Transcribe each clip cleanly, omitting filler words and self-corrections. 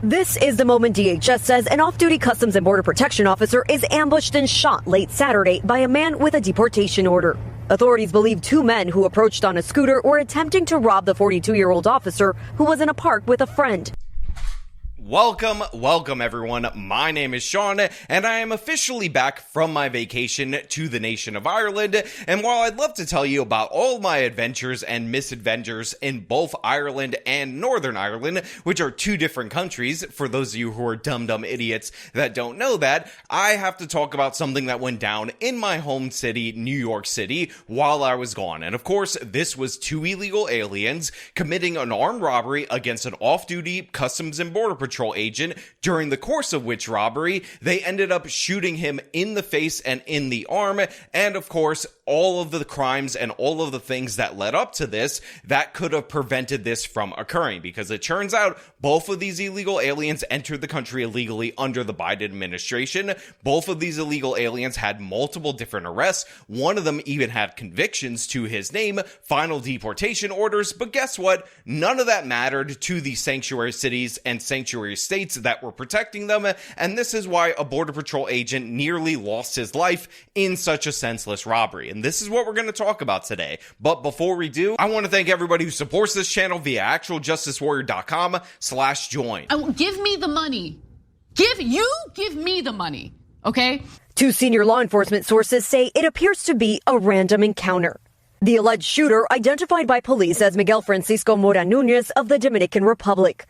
This is the moment DHS says an off-duty Customs and Border Protection officer is ambushed and shot late Saturday by a man with a deportation order. Authorities believe two men who approached on a scooter were attempting to rob the 42-year-old officer who was in a park with a friend. Welcome everyone. My name is Sean, and I am officially back from my vacation to the nation of Ireland. And while I'd love to tell you about all my adventures and misadventures in both Ireland and Northern Ireland, which are two different countries, for those of you who are dumb idiots that don't know that, I have to talk about something that went down in my home city, New York City, while I was gone. And of course, this was two illegal aliens committing an armed robbery against an off-duty Customs and Border Patrol agent, during the course of which robbery they ended up shooting him in the face and in the arm. And of course, all of the crimes and all of the things that led up to this that could have prevented this from occurring, because it turns out both of these illegal aliens entered the country illegally under the Biden administration. Both of these illegal aliens had multiple different arrests. One of them even had convictions to his name, final deportation orders. But guess what? None of that mattered to the sanctuary cities and sanctuary states that were protecting them. And this is why a Border Patrol agent nearly lost his life in such a senseless robbery. And this is what we're going to talk about today. But before we do, I want to thank everybody who supports this channel via actualjusticewarrior.com/join. Give me the money. Give me the money. Okay? Two senior law enforcement sources say it appears to be a random encounter. The alleged shooter, identified by police as Miguel Francisco Mora Nunez of the Dominican Republic.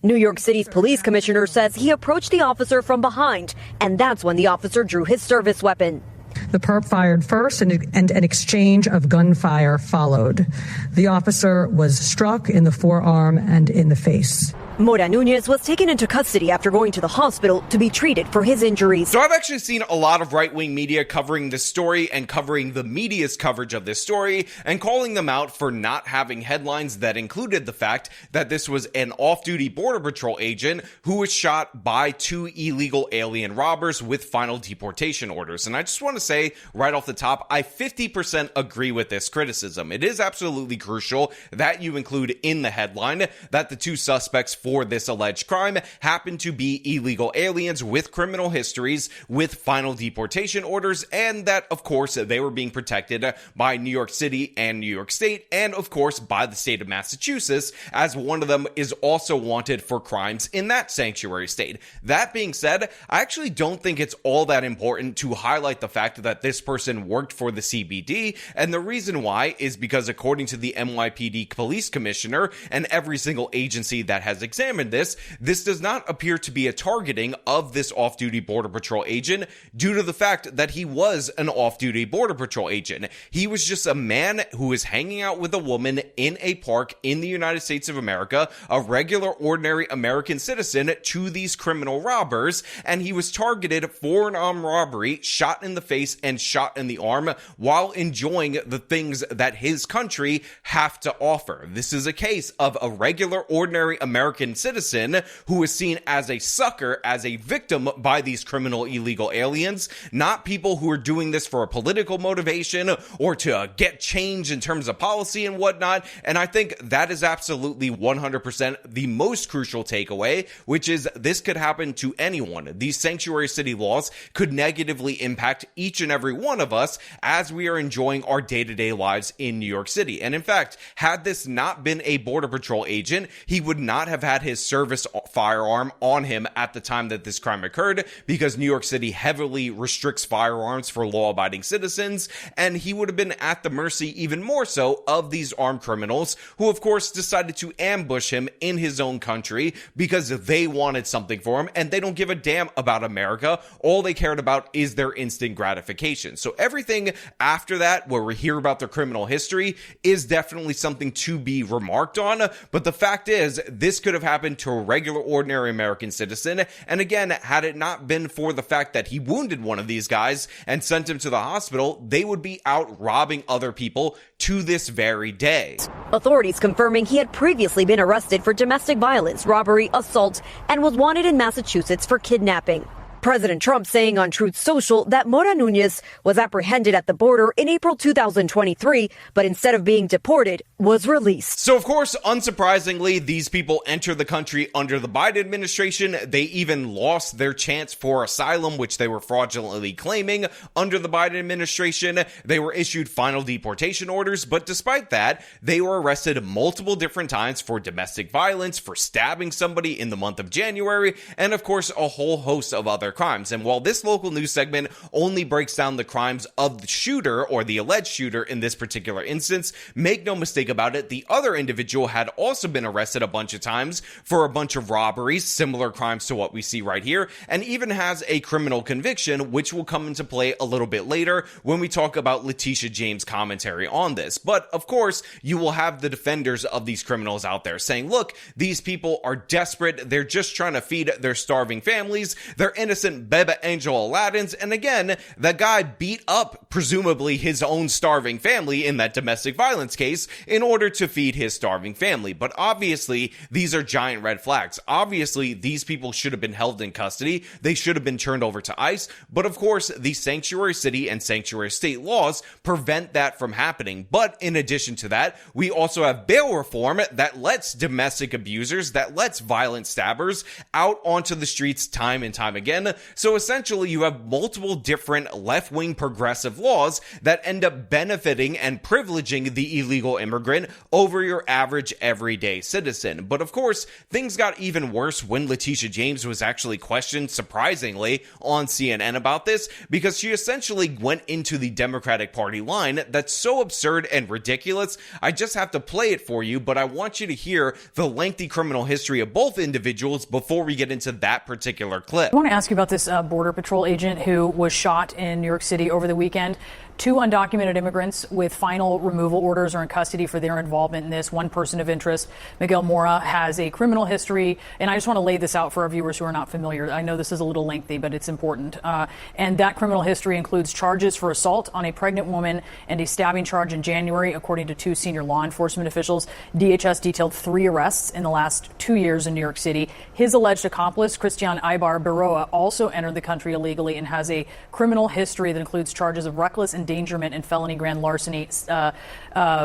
New York City's police commissioner says he approached the officer from behind, and that's when the officer drew his service weapon. The perp fired first, and an exchange of gunfire followed. The officer was struck in the forearm and in the face. Mora Nunez was taken into custody after going to the hospital to be treated for his injuries. So I've actually seen a lot of right-wing media covering this story and covering the media's coverage of this story and calling them out for not having headlines that included the fact that this was an off-duty Border Patrol agent who was shot by two illegal alien robbers with final deportation orders. And I just want to say right off the top, I 50% agree with this criticism. It is absolutely crucial that you include in the headline that the two suspects for this alleged crime happen to be illegal aliens with criminal histories with final deportation orders, and that of course they were being protected by New York City and New York State, and of course by the state of Massachusetts, as one of them is also wanted for crimes in that sanctuary state. That being said, I actually don't think it's all that important to highlight the fact that this person worked for the CBD, and the reason why is because according to the NYPD police commissioner and every single agency that has examined this does not appear to be a targeting of this off-duty Border Patrol agent due to the fact that he was an off-duty Border Patrol agent. He was just a man who was hanging out with a woman in a park in the United States of America, a regular, ordinary American citizen to these criminal robbers, and he was targeted for an armed robbery, shot in the face and shot in the arm while enjoying the things that his country have to offer. This is a case of a regular, ordinary American citizen who is seen as a sucker, as a victim by these criminal illegal aliens, not people who are doing this for a political motivation or to get change in terms of policy and whatnot. And I think that is absolutely 100% the most crucial takeaway, which is this could happen to anyone. These sanctuary city laws could negatively impact each and every one of us as we are enjoying our day-to-day lives in New York City. And in fact, had this not been a Border Patrol agent, he would not have had his service firearm on him at the time that this crime occurred, because New York City heavily restricts firearms for law-abiding citizens, and he would have been at the mercy even more so of these armed criminals who of course decided to ambush him in his own country because they wanted something for him and they don't give a damn about America. All they cared about is their instant gratification. So everything after that, where we hear about their criminal history, is definitely something to be remarked on. But the fact is, this could have happened to a regular, ordinary American citizen. And again, had it not been for the fact that he wounded one of these guys and sent him to the hospital, they would be out robbing other people to this very day. Authorities confirming he had previously been arrested for domestic violence, robbery, assault, and was wanted in Massachusetts for kidnapping. President Trump saying on Truth Social that Mora Nunez was apprehended at the border in April 2023, but instead of being deported, was released. So, of course, unsurprisingly, these people enter the country under the Biden administration. They even lost their chance for asylum, which they were fraudulently claiming under the Biden administration. They were issued final deportation orders, but despite that, they were arrested multiple different times for domestic violence, for stabbing somebody in the month of January, and of course, a whole host of other crimes. And while this local news segment only breaks down the crimes of the shooter or the alleged shooter in this particular instance, make no mistake about it, the other individual had also been arrested a bunch of times for a bunch of robberies, similar crimes to what we see right here, and even has a criminal conviction, which will come into play a little bit later when we talk about Letitia James' commentary on this. But of course, you will have the defenders of these criminals out there saying, look, these people are desperate. They're just trying to feed their starving families. They're innocent Bebe Angel Aladdins. And again, the guy beat up, presumably, his own starving family in that domestic violence case in order to feed his starving family. But obviously, these are giant red flags. Obviously, these people should have been held in custody. They should have been turned over to ICE. But of course, the sanctuary city and sanctuary state laws prevent that from happening. But in addition to that, we also have bail reform that lets domestic abusers, that lets violent stabbers out onto the streets time and time again. So essentially, you have multiple different left-wing progressive laws that end up benefiting and privileging the illegal immigrant over your average everyday citizen. But of course, things got even worse when Letitia James was actually questioned, surprisingly, on CNN about this, because she essentially went into the Democratic Party line that's so absurd and ridiculous. I just have to play it for you, but I want you to hear the lengthy criminal history of both individuals before we get into that particular clip. I want to ask you about this Border Patrol agent who was shot in New York City over the weekend. 2 undocumented immigrants with final removal orders are in custody for their involvement in this. One person of interest, Miguel Mora, has a criminal history. And I just want to lay this out for our viewers who are not familiar. I know this is a little lengthy, but it's important. And that criminal history includes charges for assault on a pregnant woman and a stabbing charge in January, according to 2 senior law enforcement officials. DHS detailed 3 arrests in the last 2 years in New York City. His alleged accomplice, Christian Ibar Berroa, also entered the country illegally and has a criminal history that includes charges of reckless endangerment and felony grand larceny.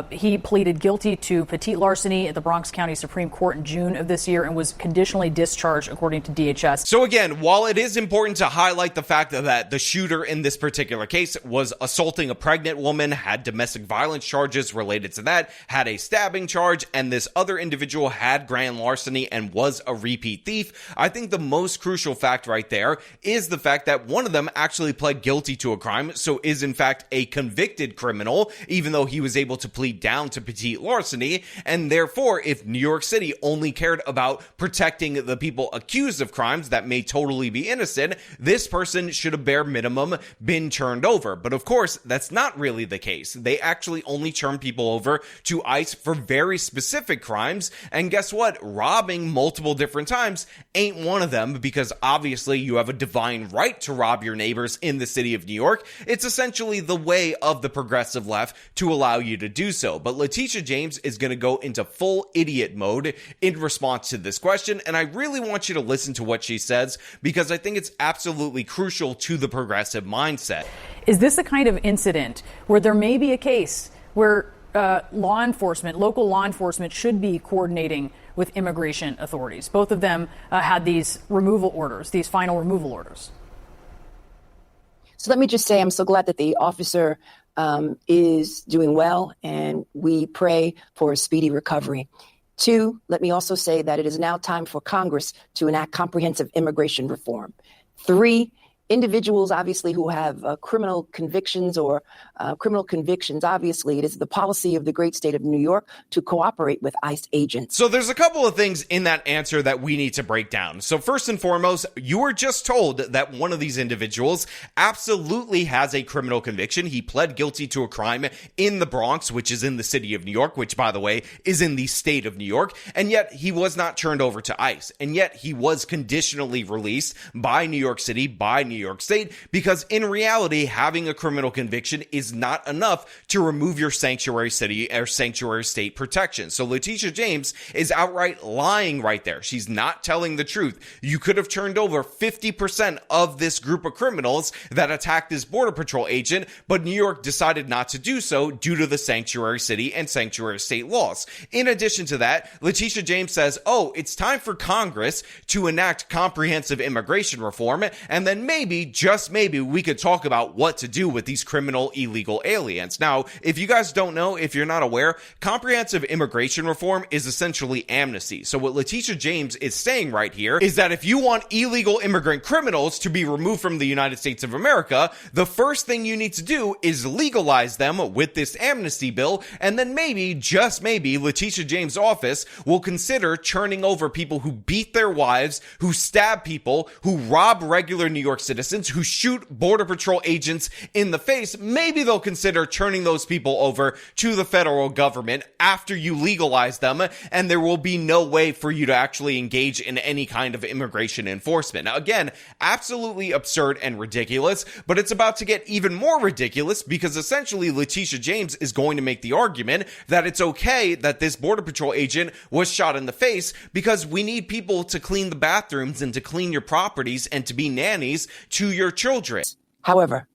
He pleaded guilty to petite larceny at the Bronx County Supreme Court in June of this year and was conditionally discharged, according to DHS. So again, while it is important to highlight the fact that the shooter in this particular case was assaulting a pregnant woman, had domestic violence charges related to that, had a stabbing charge, and this other individual had grand larceny and was a repeat thief, I think the most crucial fact right there is the fact that one of them actually pled guilty to a crime, so is in fact a convicted criminal, even though he was able to plead down to petite larceny. And therefore, if New York City only cared about protecting the people accused of crimes that may totally be innocent, this person should have bare minimum been turned over. But of course, that's not really the case. They actually only turn people over to ICE for very specific crimes. And guess what? Robbing multiple different times ain't one of them, because obviously you have a divine right to rob your neighbors in the city of New York. It's essentially the way of the progressive left to allow you to do so. But Letitia James is going to go into full idiot mode in response to this question, and I really want you to listen to what she says, because I think it's absolutely crucial to the progressive mindset. Is this a kind of incident where there may be a case where law enforcement, local law enforcement, should be coordinating with immigration authorities? Both of them had these removal orders, these final removal orders. So let me just say, I'm so glad that the officer is doing well, and we pray for a speedy recovery. 2, let me also say that it is now time for Congress to enact comprehensive immigration reform. 3, individuals, obviously, who have criminal convictions, obviously, it is the policy of the great state of New York to cooperate with ICE agents. So there's a couple of things in that answer that we need to break down. So first and foremost, you were just told that one of these individuals absolutely has a criminal conviction. He pled guilty to a crime in the Bronx, which is in the city of New York, which, by the way, is in the state of New York. And yet he was not turned over to ICE. And yet he was conditionally released by New York City, by New York State, because in reality, having a criminal conviction is not enough to remove your sanctuary city or sanctuary state protection. So Letitia James is outright lying right there. She's not telling the truth. You could have turned over 50% of this group of criminals that attacked this Border Patrol agent, but New York decided not to do so due to the sanctuary city and sanctuary state laws. In addition to that, Letitia James says, oh, it's time for Congress to enact comprehensive immigration reform, and then maybe, just maybe, we could talk about what to do with these criminal illegal aliens. Now, if you guys don't know, if you're not aware, comprehensive immigration reform is essentially amnesty. So what Letitia James is saying right here is that if you want illegal immigrant criminals to be removed from the United States of America, the first thing you need to do is legalize them with this amnesty bill, and then maybe, just maybe, Letitia James' office will consider churning over people who beat their wives, who stab people, who rob regular New York citizens, who shoot Border Patrol agents in the face. Maybe they'll consider turning those people over to the federal government after you legalize them, and there will be no way for you to actually engage in any kind of immigration enforcement. Now, again, absolutely absurd and ridiculous, but it's about to get even more ridiculous because essentially Letitia James is going to make the argument that it's okay that this Border Patrol agent was shot in the face because we need people to clean the bathrooms and to clean your properties and to be nannies to your children. However,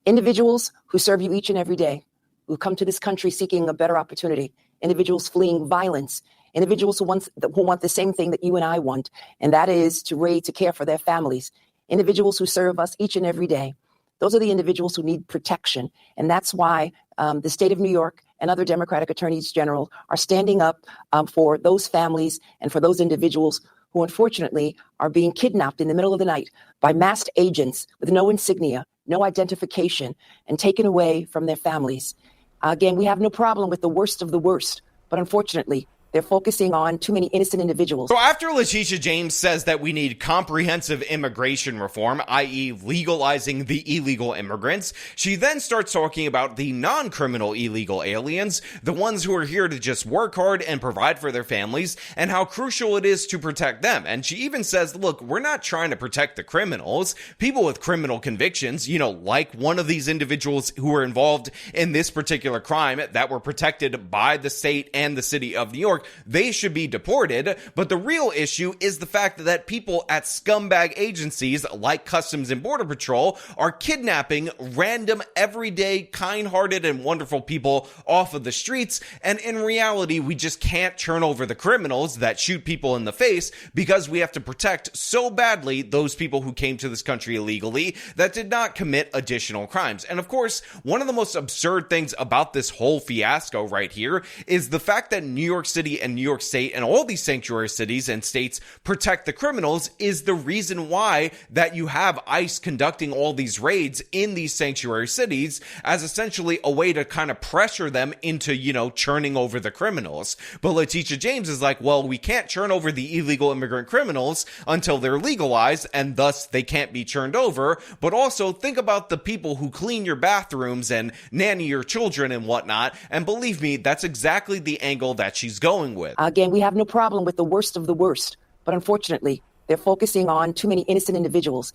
individuals who serve you each and every day, who come to this country seeking a better opportunity, individuals fleeing violence, individuals who want the same thing that you and I want, and that is to care for their families, individuals who serve us each and every day. Those are the individuals who need protection. And that's why the state of New York and other Democratic attorneys general are standing up for those families and for those individuals who unfortunately are being kidnapped in the middle of the night by masked agents with no insignia, no identification, and taken away from their families. Again, we have no problem with the worst of the worst, but unfortunately, they're focusing on too many innocent individuals. So after Letitia James says that we need comprehensive immigration reform, i.e. legalizing the illegal immigrants, she then starts talking about the non-criminal illegal aliens, the ones who are here to just work hard and provide for their families, and how crucial it is to protect them. And she even says, look, we're not trying to protect the criminals. People with criminal convictions, like one of these individuals who were involved in this particular crime that were protected by the state and the city of New York, they should be deported. But the real issue is the fact that people at scumbag agencies like Customs and Border Patrol are kidnapping random, everyday, kind-hearted, and wonderful people off of the streets. And in reality, we just can't turn over the criminals that shoot people in the face because we have to protect so badly those people who came to this country illegally that did not commit additional crimes. And of course, one of the most absurd things about this whole fiasco right here is the fact that New York City and New York State and all these sanctuary cities and states protect the criminals is the reason why that you have ICE conducting all these raids in these sanctuary cities as essentially a way to kind of pressure them into, churning over the criminals. But Letitia James is like, well, we can't churn over the illegal immigrant criminals until they're legalized, and thus they can't be churned over. But also think about the people who clean your bathrooms and nanny your children and whatnot. And believe me, that's exactly the angle that she's going with. Again, we have no problem with the worst of the worst, but unfortunately, they're focusing on too many innocent individuals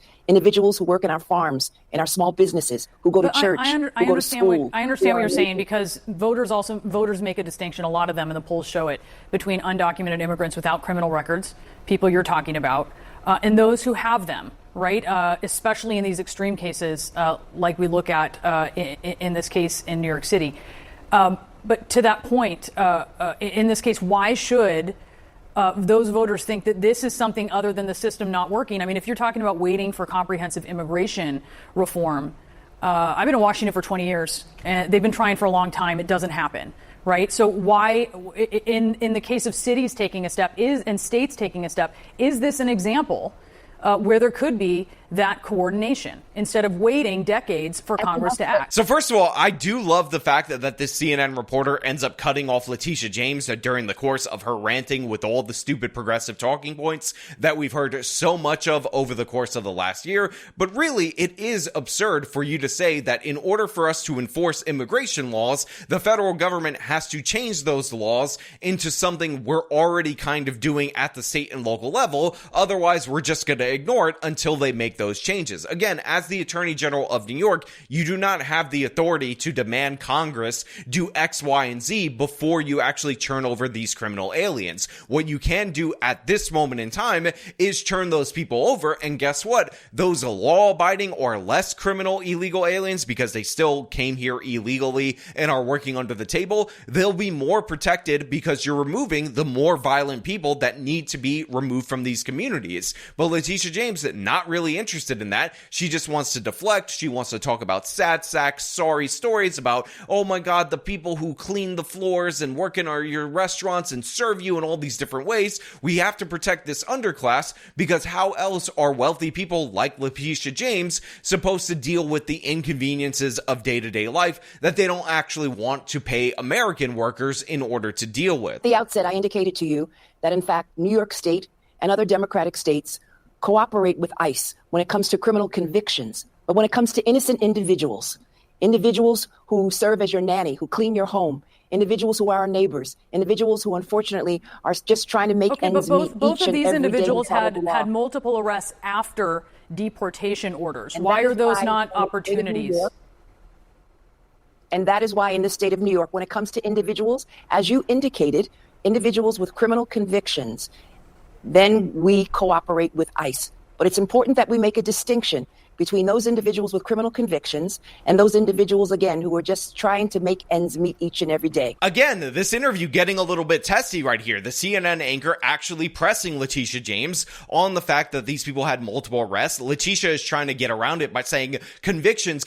who work in our farms, in our small businesses, who go to church, who go to school. I understand what you're saying, because voters make a distinction, a lot of them, and the polls show it, between undocumented immigrants without criminal records, people you're talking about, and those who have them, right? Especially in these extreme cases, like we look at in this case in New York City. But to that point, in this case, why should those voters think that this is something other than the system not working? I mean, if you're talking about waiting for comprehensive immigration reform, I've been in Washington for 20 years, and they've been trying for a long time. It doesn't happen, right? So why, in the case of cities taking a step and states taking a step, is this an example where there could be that coordination instead of waiting decades for Congress to act? So first of all, I do love the fact that this CNN reporter ends up cutting off Letitia James during the course of her ranting with all the stupid progressive talking points that we've heard so much of over the course of the last year. But really, it is absurd for you to say that in order for us to enforce immigration laws, the federal government has to change those laws into something we're already kind of doing at the state and local level. Otherwise, we're just going to ignore it until they make those changes. Again, as the Attorney General of New York, you do not have the authority to demand Congress do X, Y, and Z before you actually turn over these criminal aliens. What you can do at this moment in time is turn those people over, and guess what? Those law-abiding or less criminal illegal aliens, because they still came here illegally and are working under the table, they'll be more protected because you're removing the more violent people that need to be removed from these communities. But Letitia James, not really interested in that. She just wants to deflect. She wants to talk about sad sacks, sorry stories about, oh my God, the people who clean the floors and work in your restaurants and serve you in all these different ways. We have to protect this underclass, because how else are wealthy people like Letitia James supposed to deal with the inconveniences of day-to-day life that they don't actually want to pay American workers in order to deal with? At the outset, I indicated to you that, in fact, New York State and other democratic states cooperate with ICE when it comes to criminal convictions. But when it comes to innocent individuals who serve as your nanny, who clean your home, individuals who are our neighbors, individuals who unfortunately are just trying to make ends meet. Both of these individuals had multiple arrests after deportation orders. Why are those not opportunities? And that is why in the state of New York, when it comes to individuals, as you indicated, individuals with criminal convictions, then we cooperate with ICE. But it's important that we make a distinction between those individuals with criminal convictions and those individuals, again, who are just trying to make ends meet each and every day. Again, this interview getting a little bit testy right here. The CNN anchor actually pressing Letitia James on the fact that these people had multiple arrests. Letitia is trying to get around it by saying convictions.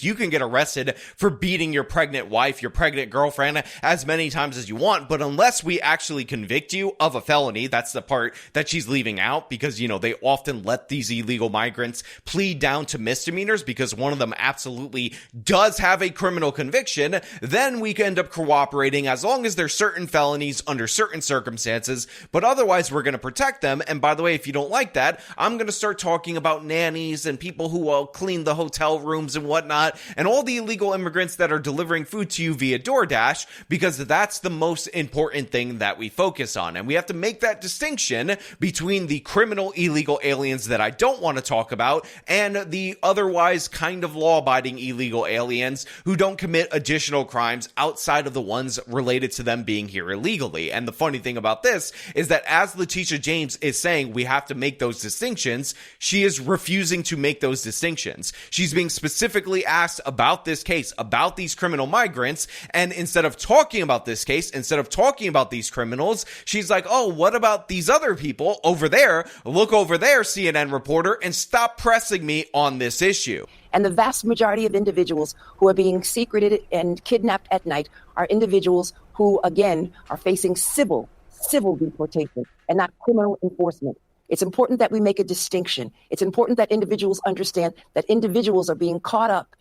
You can get arrested for beating your pregnant wife, your pregnant girlfriend as many times as you want. But unless we actually convict you of a felony, that's the part that she's leaving out, because, you know, they often let these illegal migrants plead down to misdemeanors because one of them absolutely does have a criminal conviction, then we can end up cooperating as long as there's certain felonies under certain circumstances, but otherwise we're going to protect them. And by the way, if you don't like that, I'm going to start talking about nannies and people who will clean the hotel rooms and whatnot, and all the illegal immigrants that are delivering food to you via DoorDash, because that's the most important thing that we focus on. And we have to make that distinction between the criminal illegal aliens that I don't want to talk about and the otherwise kind of law-abiding illegal aliens who don't commit additional crimes outside of the ones related to them being here illegally. And the funny thing about this is that as Letitia James is saying we have to make those distinctions, she is refusing to make those distinctions. She's being specifically asked about this case, about these criminal migrants, and instead of talking about this case, instead of talking about these criminals, she's like, oh, what about these other people over there? Look over there, CNN reporter, and stop pressing me on this issue. And the vast majority of individuals who are being secreted and kidnapped at night are individuals who, again, are facing civil deportation and not criminal enforcement. It's important that we make a distinction. It's important that individuals understand that individuals are being caught up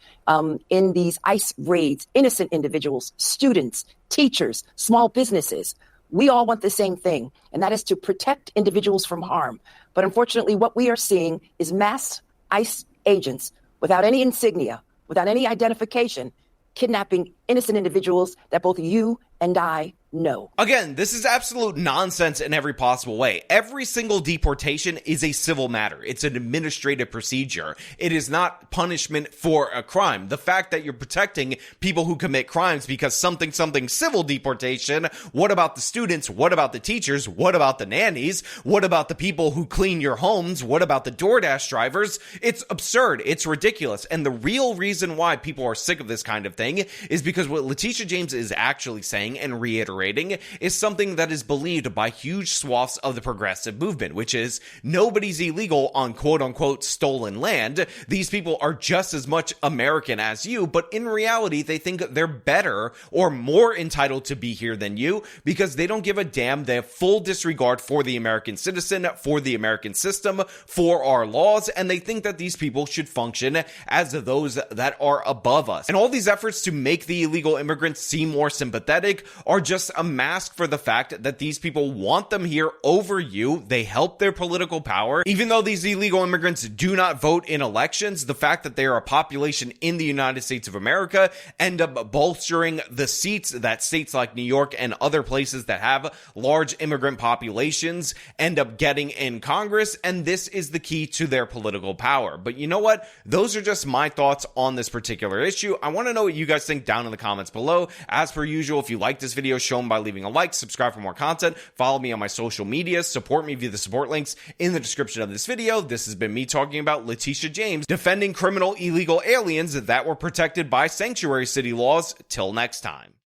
in these ICE raids, innocent individuals, students, teachers, small businesses. We all want the same thing, and that is to protect individuals from harm. But unfortunately, what we are seeing is mass ICE agents without any insignia, without any identification, kidnapping innocent individuals that both you and I know. Again, this is absolute nonsense in every possible way. Every single deportation is a civil matter. It's an administrative procedure. It is not punishment for a crime. The fact that you're protecting people who commit crimes because something civil deportation, what about the students? What about the teachers? What about the nannies? What about the people who clean your homes? What about the DoorDash drivers? It's absurd. It's ridiculous. And the real reason why people are sick of this kind of thing is because what Letitia James is actually saying and reiterating is something that is believed by huge swaths of the progressive movement, which is nobody's illegal on quote-unquote stolen land. These people are just as much American as you, but in reality, they think they're better or more entitled to be here than you because they don't give a damn. They have full disregard for the American citizen, for the American system, for our laws, and they think that these people should function as those that are above us. And all these efforts to make the illegal immigrants seem more sympathetic are just a mask for the fact that these people want them here over you. They help their political power. Even though these illegal immigrants do not vote in elections, the fact that they are a population in the United States of America end up bolstering the seats that states like New York and other places that have large immigrant populations end up getting in Congress, and this is the key to their political power. But you know what? Those are just my thoughts on this particular issue. I want to know what you guys think down in the comments below. As per usual, if you like this video, show them by leaving a like, subscribe for more content, follow me on my social media, support me via the support links in the description of this video. This has been me talking about Letitia James defending criminal illegal aliens that were protected by sanctuary city laws. Till next time.